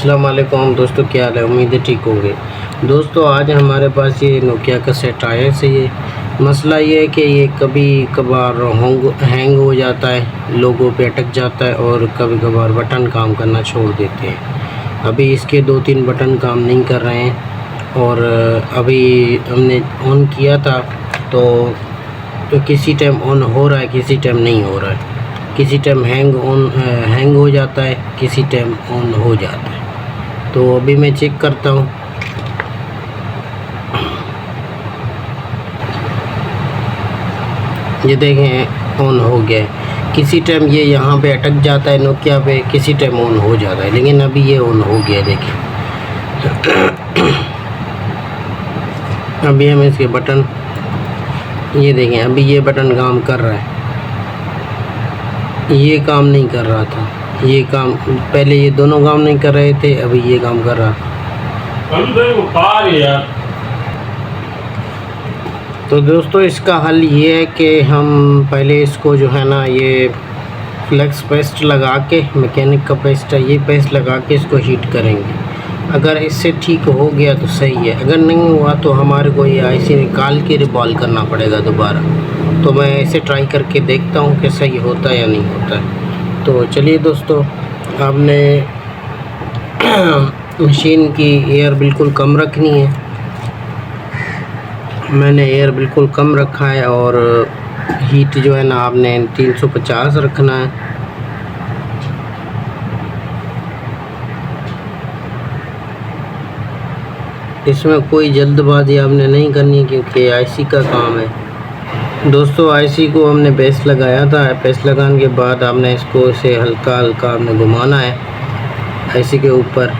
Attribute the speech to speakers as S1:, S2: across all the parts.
S1: अस्सलाम वालेकुम दोस्तों, क्या हाल है। उम्मीद है ठीक होंगे। दोस्तों आज हमारे पास ये नोकिया का सेट आया है। ये मसला ये है कि ये कभी कभार हैंग हो जाता है, लोगों पे अटक जाता है और कभी कभार बटन काम करना छोड़ देते हैं। अभी इसके 2-3 बटन काम नहीं कर रहे हैं और अभी हमने ऑन किया था तो किसी टाइम ऑन हो रहा है, किसी टाइम नहीं हो रहा है। किसी टाइम हैंग हो जाता है, किसी टाइम ऑन हो जाता है। तो अभी मैं चेक करता हूँ। ये देखें ऑन हो गया है। किसी टाइम ये यहाँ पे अटक जाता है नोकिया पे, किसी टाइम ऑन हो जाता है, लेकिन अभी ये ऑन हो गया। देखें अभी हम इसके बटन, ये देखें अभी ये बटन काम कर रहा है। ये काम नहीं कर रहा था, ये काम पहले ये दोनों काम नहीं कर रहे थे, अभी ये काम कर रहा। तो दोस्तों इसका हल ये है कि हम पहले इसको जो है ना, ये फ्लेक्स पेस्ट लगा के, मैकेनिक का पेस्ट है, ये पेस्ट लगा के इसको हीट करेंगे। अगर इससे ठीक हो गया तो सही है, अगर नहीं हुआ तो हमारे को ये आईसी निकाल के रिबॉल करना पड़ेगा दोबारा। तो मैं इसे ट्राई करके देखता हूँ कि सही होता है या नहीं होता है। तो चलिए दोस्तों, आपने मशीन की एयर बिल्कुल कम रखनी है। मैंने एयर बिल्कुल कम रखा है और हीट जो है ना आपने 350 रखना है। इसमें कोई जल्दबाजी आपने नहीं करनी क्योंकि आईसी का काम है। दोस्तों आईसी को हमने पेस्ट लगाया था, पेस्ट लगाने के बाद आपने इसको इसे हल्का हल्का आपने घुमाना है आईसी के ऊपर।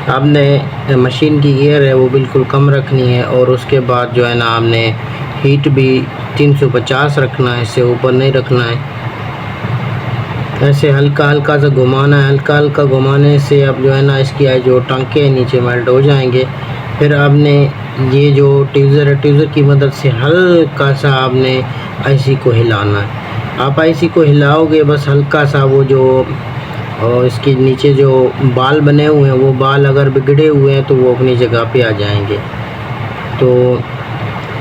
S1: आपने मशीन की एयर है वो बिल्कुल कम रखनी है और उसके बाद जो है ना आपने हीट भी 350 रखना है, इससे ऊपर नहीं रखना है। ऐसे हल्का हल्का सा घुमाना है। हल्का हल्का घुमाने से अब जो है ना इसकी जो टांके नीचे मेल्ट हो जाएंगे। फिर आपने ये जो ट्यूज़र है, ट्यूज़र की मदद से हल्का सा आपने आईसी को हिलाना है। आप आईसी को हिलाओगे बस हल्का सा, वो जो और इसके नीचे जो बाल बने हुए हैं वो बाल अगर बिगड़े हुए हैं तो वो अपनी जगह पे आ जाएंगे। तो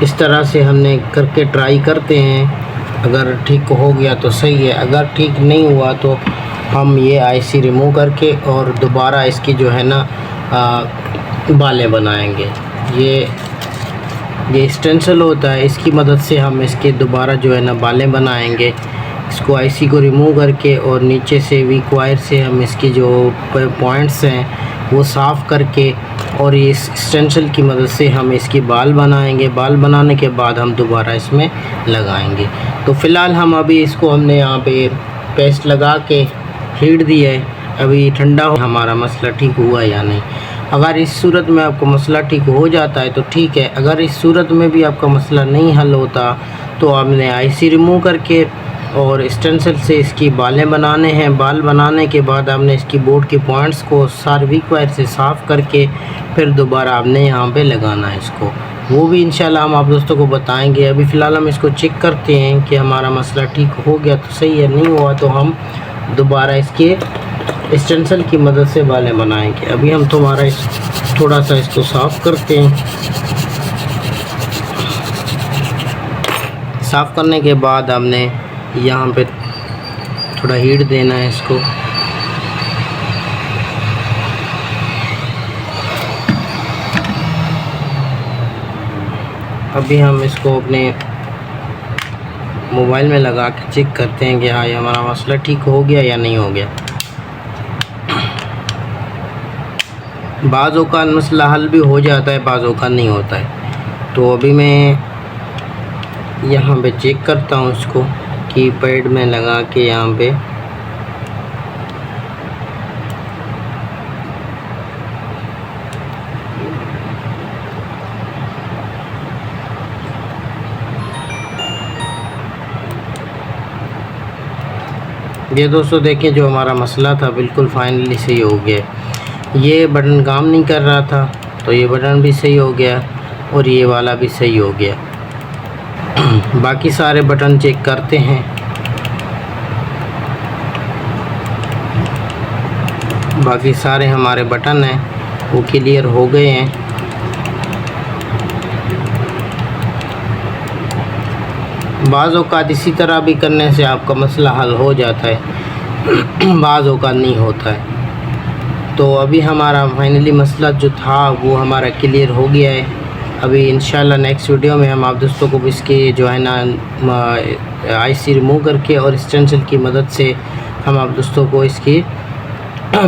S1: इस तरह से हमने करके ट्राई करते हैं। अगर ठीक हो गया तो सही है, अगर ठीक नहीं हुआ तो हम ये आईसी रिमूव करके और दोबारा इसकी जो है ना बालें बनाएंगे। ये स्टेंसिल होता है, इसकी मदद से हम इसके दोबारा जो है ना बालें बनाएंगे। इसको आईसी को रिमूव करके और नीचे से वीक वायर से हम इसकी जो पॉइंट्स हैं वो साफ़ करके और ये स्टेंसिल की मदद से हम इसकी बाल बनाएंगे। बाल बनाने के बाद हम दोबारा इसमें लगाएंगे। तो फ़िलहाल हम अभी इसको हमने यहाँ पे पेस्ट लगा के हीट दिया है। अभी ठंडा हो हमारा मसला ठीक हुआ या नहीं। अगर इस सूरत में आपका मसला ठीक हो जाता है तो ठीक है, अगर इस सूरत में भी आपका मसला नहीं हल होता तो आपने आईसी रिमूव करके और स्टेंसिल से इसकी बालें बनाने हैं। बाल बनाने के बाद आपने इसकी बोर्ड के पॉइंट्स को सारे वीक वायर से साफ़ करके फिर दोबारा आपने यहाँ पे लगाना है इसको। वो भी इंशाल्लाह हम आप दोस्तों को बताएंगे। अभी फ़िलहाल हम इसको चेक करते हैं कि हमारा मसला ठीक हो गया तो सही है, नहीं हुआ तो हम दोबारा इसके स्टेंसिल की मदद से बालें बनाएंगे। अभी हम तुम्हारा थोड़ा सा इसको साफ़ करते हैं। साफ़ करने के बाद हमने यहाँ पे थोड़ा हीट देना है इसको। अभी हम इसको अपने मोबाइल में लगा के चेक करते हैं कि हाँ ये हमारा मसला ठीक हो गया या नहीं हो गया। बाज़ों का मसला हल भी हो जाता है, बाज़ों का नहीं होता है। तो अभी मैं यहाँ पे चेक करता हूँ इसको कीपैड में लगा के यहाँ पे। ये दोस्तों देखें जो हमारा मसला था बिल्कुल फाइनली सही हो गया। ये बटन काम नहीं कर रहा था तो ये बटन भी सही हो गया और ये वाला भी सही हो गया। बाकी सारे बटन चेक करते हैं। बाकी सारे हमारे बटन हैं वो क्लियर हो गए हैं। बाज़ औक़ात इसी तरह भी करने से आपका मसला हल हो जाता है, बाज़ औक़ात नहीं होता है। तो अभी हमारा फाइनली मसला जो था वो हमारा क्लियर हो गया है। अभी इंशाल्लाह नेक्स्ट वीडियो में हम आप दोस्तों को इसके जो है ना आईसी रिमूव करके और एक्सटेंशन की मदद से हम आप दोस्तों को इसकी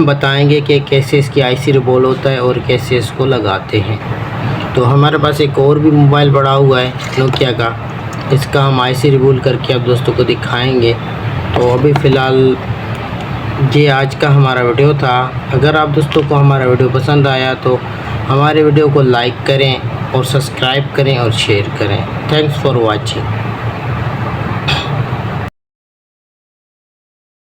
S1: बताएंगे कि कैसे इसकी आईसी रिबॉल होता है और कैसे इसको लगाते हैं। तो हमारे पास एक और भी मोबाइल पड़ा हुआ है नोकिया का, इसका हम आईसी रिबॉल करके आप दोस्तों को दिखाएंगे। तो अभी फ़िलहाल ये आज का हमारा वीडियो था। अगर आप दोस्तों को हमारा वीडियो पसंद आया तो हमारे वीडियो को लाइक करें और सब्सक्राइब करें और शेयर करें। Thanks for watching.